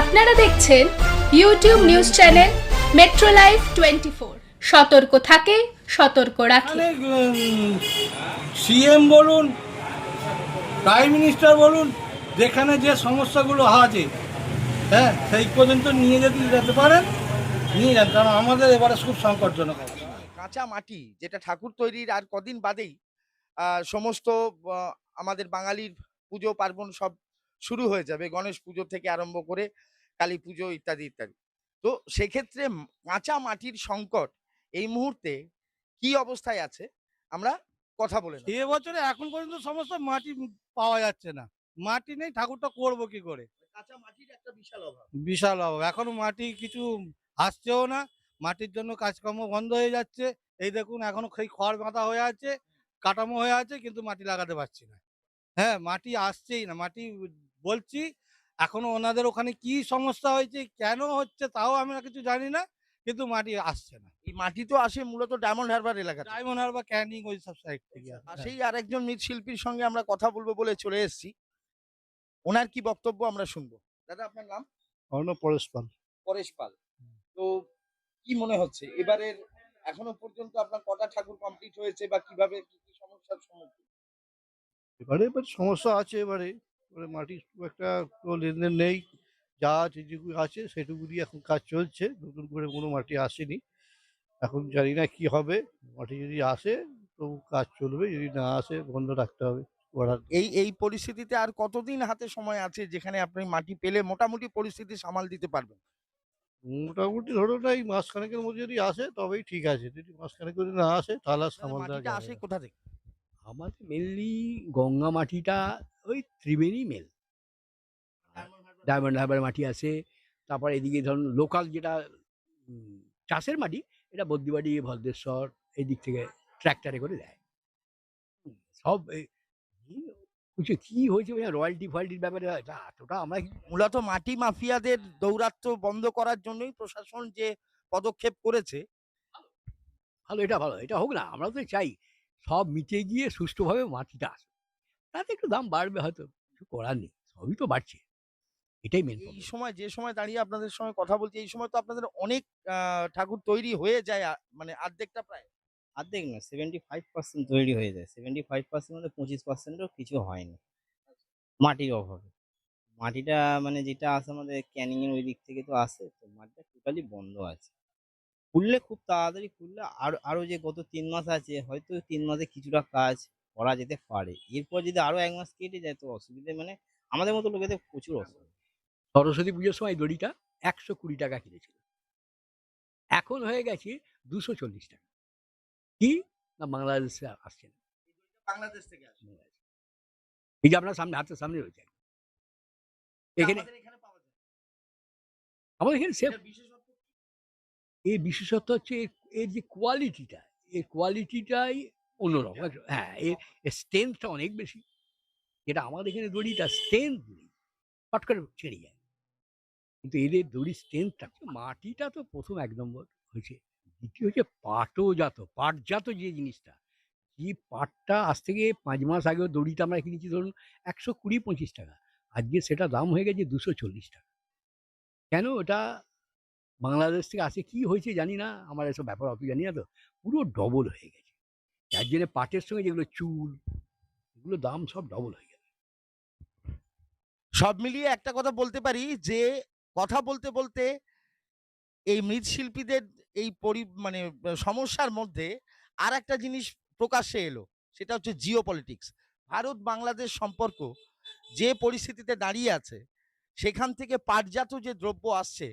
আপনারা দেখছেন YouTube news channel metro life 24। সতর্ক থাকে, সতর্ক রাখে। সিএম বলুন, প্রাইম মিনিস্টার বলুন, যেখানে যে সমস্যাগুলো আছে, হ্যাঁ, সেই পর্যন্ত নিয়ে যেতে পারেন, নিয়ে যান। কারণ আমাদের এবারে খুব সংকটজনক অবস্থা। কাঁচা মাটি যেটা ঠাকুর তৈরির আর কদিন বাদেই সমস্ত আমাদের বাঙালির পুজো পার্বণ সব শুরু হয়ে যাবে, গণেশ পুজো থেকে আরম্ভ করে কালী পুজো ইত্যাদি ইত্যাদি। তো সেক্ষেত্রে কাঁচা মাটির সংকট এই মুহূর্তে কি অবস্থায় আছে আমরা কথা বলে নেব। এবছরে এখন পর্যন্ত সমস্ত মাটি পাওয়া যাচ্ছে না। মাটি নেই, ঠাকুরটা করবো কি করে? কাঁচা মাটির একটা বিশাল অভাব। বিশাল অভাব। এখনো মাটি কিছু আসছেও না। মাটির জন্য কাজকর্ম বন্ধ হয়ে যাচ্ছে। এই দেখুন এখনো সেই খড় বাঁধা হয়ে আছে, কাঠামো হয়ে আছে, কিন্তু মাটি লাগাতে পারছি না। হ্যাঁ, মাটি আসছেই না। মাটি বলছি, এখনো ওনাদের ওখানে কি সমস্যা হয়েছে, কেন হচ্ছে তাও আমরা কিছু জানি না, কিন্তু মাটি আসছে না। এই মাটি তো আসে মূলত ডায়মন্ড হারবার এলাকা থেকে। ডায়মন্ড হারবার, ক্যানিং ওই সব সাইড থেকে আসে। পাশেই আরেকজন মৃৎশিল্পীর সঙ্গে আমরা কথা বলবো বলে চলে এসেছি, ওনার কি বক্তব্য আমরা শুনবো। দাদা, আপনার নাম? অর্ণব পরেশ পাল। পরেশ পাল। তো কি মনে হচ্ছে এবারের, এখনো পর্যন্ত আপনার কটা ঠাকুর কমপ্লিট হয়েছে বা কিভাবে কি কি সমস্যার সম্মুখীন? এবার সমস্যা আছে। এবারে মাটির খুব একটা কোনো লেনদেন নেই। যা আছে যেটুকু আছে সেটুকু দিয়ে এখন কাজ চলছে। নতুন করে কোনো মাটি আসেনি। এখন জানি না কি হবে। মাটি যদি আসে তো কাজ চলবে, যদি না আসে বন্ধ রাখতে হবে। করার এই এই পরিস্থিতিতে আর কতদিন হাতে সময় আছে যেখানে আপনি মাটি পেলে মোটামুটি পরিস্থিতি সামাল দিতে পারবেন? মোটামুটি ধরুন এই মাসখানেকের মধ্যে যদি আসে তবেই ঠিক আছে। যদি মাসখানেক যদি না আসে তাহলে আর সামাল দেওয়া মাটিটা যাবে আসে না। কোথা থেকে? আমাদের মেনলি গঙ্গা মাটিটা ওই ত্রিবেণী মেল। ডায়মন্ড হারবার মাটি আছে। তারপর এদিকে ধরুন লোকাল যেটা উম, চাষের মাটি, এটা বদ্যিবাড়ি, ভদ্রেশ্বর এই দিক থেকে ট্র্যাক্টরে করে দেয়। সব কিছু কি হয়েছে রয়্যালটি ফয়েলটির ব্যাপারে এটা এতটা আমরা মূলত মাটি মাফিয়াদের দৌরাত্ম্য বন্ধ করার জন্যই প্রশাসন যে পদক্ষেপ করেছে। ভালো, এটা ভালো, এটা হোক না, আমরা তো চাই সব মিটে গিয়ে সুষ্ঠুভাবে মাটিটা আসে। তাতে একটু দাম বাড়বে হয়তো, কিছু করার নেই, সবই তো বাড়ছে, এটাই মেন এই সময় যে সময় দাঁড়িয়ে আপনাদের সঙ্গে কথা বলছি, এই সময় তো আপনাদের অনেক ঠাকুর তৈরি হয়ে যায়, মানে অর্ধেকটা প্রায়। অর্ধেক না, 75% তৈরি হয়ে যায়। 75% মধ্যে 25%ও কিছু হয়নি মাটির অভাবে। মাটিটা মানে যেটা আসে আমাদের ক্যানিং এর ওই দিক থেকে তো আসে, তো মাটিটা টোটালি বন্ধ আছে। খুললে খুব তাড়াতাড়ি খুললে আরো আরো যে গত 3 মাস আছে, হয়তো 3 মাসে কিছুটা কাজ করা যেতে পারে। এরপর যদি আরো 1 মাস কেটে যায় তো অসুবিধে, মানে আমাদের মতো লোকেদের প্রচুর অসুবিধা। সরস্বতী পুজোর সময় দড়িটা 120 টাকা কিনেছিল, এখন হয়ে গেছে 240 টাকা। কি না, বাংলাদেশে আসছে না। বাংলাদেশ থেকে আসে। এই যে আপনার সামনে, হাতের সামনে রয়েছে এখানে, আমাদের এখানে পাওয়া যায়। আমাদের এখানে সেম। এটার বিশেষত্ব কি? এই বিশেষত্ব হচ্ছে এর যে কোয়ালিটিটা, এই কোয়ালিটিটাই অন্যরকম। হ্যাঁ, এর স্ট্রেংথটা অনেক বেশি। যেটা আমাদের এখানে দড়িটা স্ট্রেংথ নেই, ফট করে ছেড়ে যায়, কিন্তু এদের দড়ির স্ট্রেংথটা। মাটিটা তো প্রথম 1 নম্বর হয়েছে। দ্বিতীয় হচ্ছে পাটজাত যে জিনিসটা, এই পাটটা আজ থেকে 5 মাস আগেও দড়িটা আমরা কিনেছি ধরুন 120-25 টাকা, আজকে সেটা দাম হয়ে গেছে 240 টাকা। কেন? ওটা বাংলাদেশ থেকে আসে, কি হয়েছে জানি না, আমার এসব ব্যাপার অত জানি না, তো পুরো ডবল হয়ে গেছে। যার জন্য পাটের সঙ্গে যেগুলো চুল, এগুলো দাম সব ডবল হয়ে গেছে। সব মিলিয়ে একটা কথা বলতে পারি যে, কথা বলতে বলতে এই মৃৎশিল্পীদের এই মানে সমস্যার মধ্যে আর একটা জিনিস প্রকাশ্যে এলো, সেটা হচ্ছে জিও পলিটিক্স। ভারত বাংলাদেশ সম্পর্ক যে পরিস্থিতিতে দাঁড়িয়ে আছে, সেখান থেকে পাটজাত যে দ্রব্য আসছে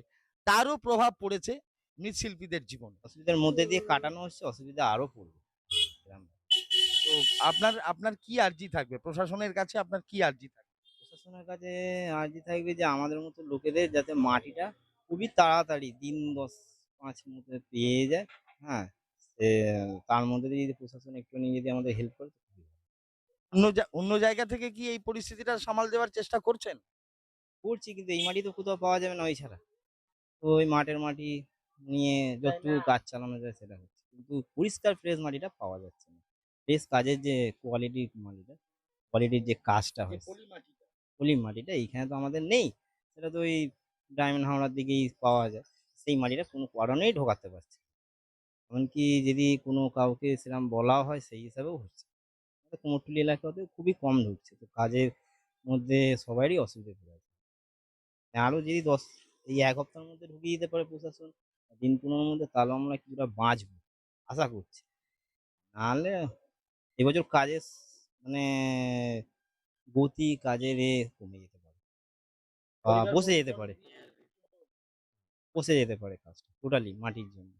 তারও প্রভাব পড়েছে মৃৎশিল্পীদের জীবনে। অসুবিধার মধ্যে দিয়ে কাটানো হচ্ছে, অসুবিধা আরো পড়বে। তো আপনার আপনার কি আর্জি থাকবে প্রশাসনের কাছে, আপনার কি আর্জি থাকবে? প্রশাসনের কাছে আর্জি থাকবে যে আমাদের মতো লোকেদের যাতে মাটিটা খুবই তাড়াতাড়ি দিন 10-5 মধ্যে পেয়ে যায়। হ্যাঁ, সে তার মধ্যে দিয়ে যদি প্রশাসন একটুখানি যদি আমাদের হেল্প করে তো খুবই ভালো। অন্য জায়গা থেকে কি এই পরিস্থিতিটা সামাল দেওয়ার চেষ্টা করছেন? করছি, কিন্তু এই মাটি তো কোথাও পাওয়া যাবে না ওই ছাড়া। তো ওই মাটির মাটি নিয়ে যতটুকু কাজ চালানো যায় সেটা হচ্ছে, কিন্তু পরিষ্কার ফ্রেশ মাটিটা পাওয়া যাচ্ছে না। ফ্রেশ কাজের যে কোয়ালিটির মাটিটা, কোয়ালিটির যে কাজটা যে হয়, পলি মাটিটা। পলি মাটিটা এইখানে তো আমাদের নেই। সেটা তো ওই ডায়মন্ড হাওড়ার দিকেই পাওয়া যায়। সেই মাটিটা কোনো কারণেই ঢোকাতে পারছে না। এমনকি যদি কোনো কাউকে সেরকম বলা হয় সেই হিসাবেও হচ্ছে না। আমাদের কুমোরটুলি এলাকাতে খুবই কম ঢুকছে। তো কাজের মধ্যে সবারই অসুবিধে পড়ে আছে। আরো যদি এই ১ হপ্তাহের মধ্যে ঢুকিয়ে দিতে পারে প্রশাসন, দিন ১৫ এর মধ্যে, তাহলে আমরা কিছুটা বাঁচবো আশা করছি। নাহলে এবছর কাজের মানে গতি, কাজের কমে যেতে পারে বা বসে যেতে পারে। বসে যেতে পারে কাজটা টোটালি মাটির জন্য।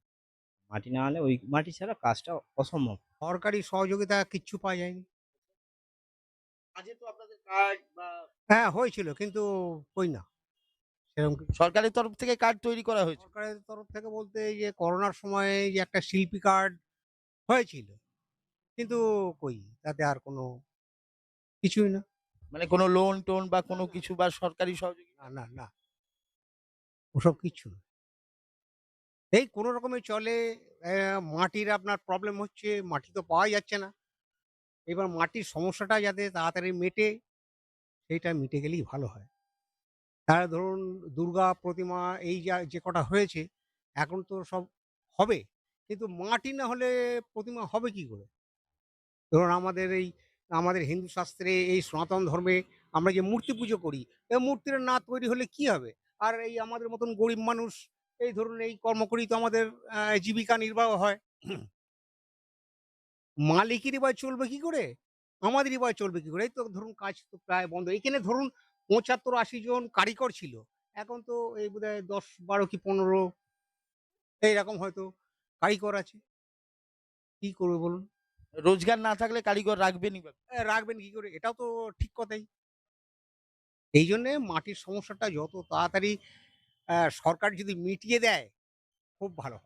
মাটি না হলে ওই মাটি ছাড়া কাজটা অসম্ভব। সরকারি সহযোগিতা কিচ্ছু পাওয়া যায়নি। কাজে তো আপনাদের কার্ড বা হ্যাঁ, হয়েছিল কিন্তু কই না। সেরকম কিছু সরকারের তরফ থেকে কার্ড তৈরি করা হয়েছে। সরকারের তরফ থেকে বলতে এই যে করোনার সময় যে একটা শিল্পী কার্ড হয়েছিল। কিন্তু কই তাতে আর কোনো কিছুই না। মানে কোনো লোন-টোন বা কোনো কিছু বা সরকারি সহযোগিতা? না, না, না। ওসব কিচ্ছু না। এই কোনো রকমে চলে। মাটির আপনার প্রবলেম হচ্ছে, মাটি তো পাওয়াই যাচ্ছে না। এবার মাটির সমস্যাটা যাতে তাড়াতাড়ি মেটে, সেইটা মিটে গেলেই ভালো হয়। তাহলে ধরুন দুর্গা প্রতিমা এই যে কটা হয়েছে, এখন তো সব হবে। কিন্তু মাটি না হলে প্রতিমা হবে কি করে? ধরুন আমাদের হিন্দু শাস্ত্রে এই সনাতন ধর্মে আমরা যে মূর্তি পুজো করি, এই মূর্তিটা না তৈরি হলে কি হবে? আর এই আমাদের মতন গরিব মানুষ এই ধরুন এই কর্ম করেই তো আমাদের জীবিকা নির্বাহ হয়। মালিকেরই বা চলবে কি করে? আমাদেরই বা চলবে কি করে? এই তো ধরুন কাজ তো প্রায় বন্ধ। এখানে ধরুন ৭৫-৮০ জন কারিগর ছিল। এখন তো এই বোধহয় ১০, ১২ কি ১৫ এইরকম হয়তো কারিগর আছে। কি করবে বলুন? রোজগার না থাকলে কারিগর রাখবেনই বা রাখবেন কি করে? এটাও তো ঠিক কথাই। এইজন্যে মাটির সমস্যাটা যত তাড়াতাড়ি সরকার যদি মিটিয়ে দেয়, খুব ভালো হয়।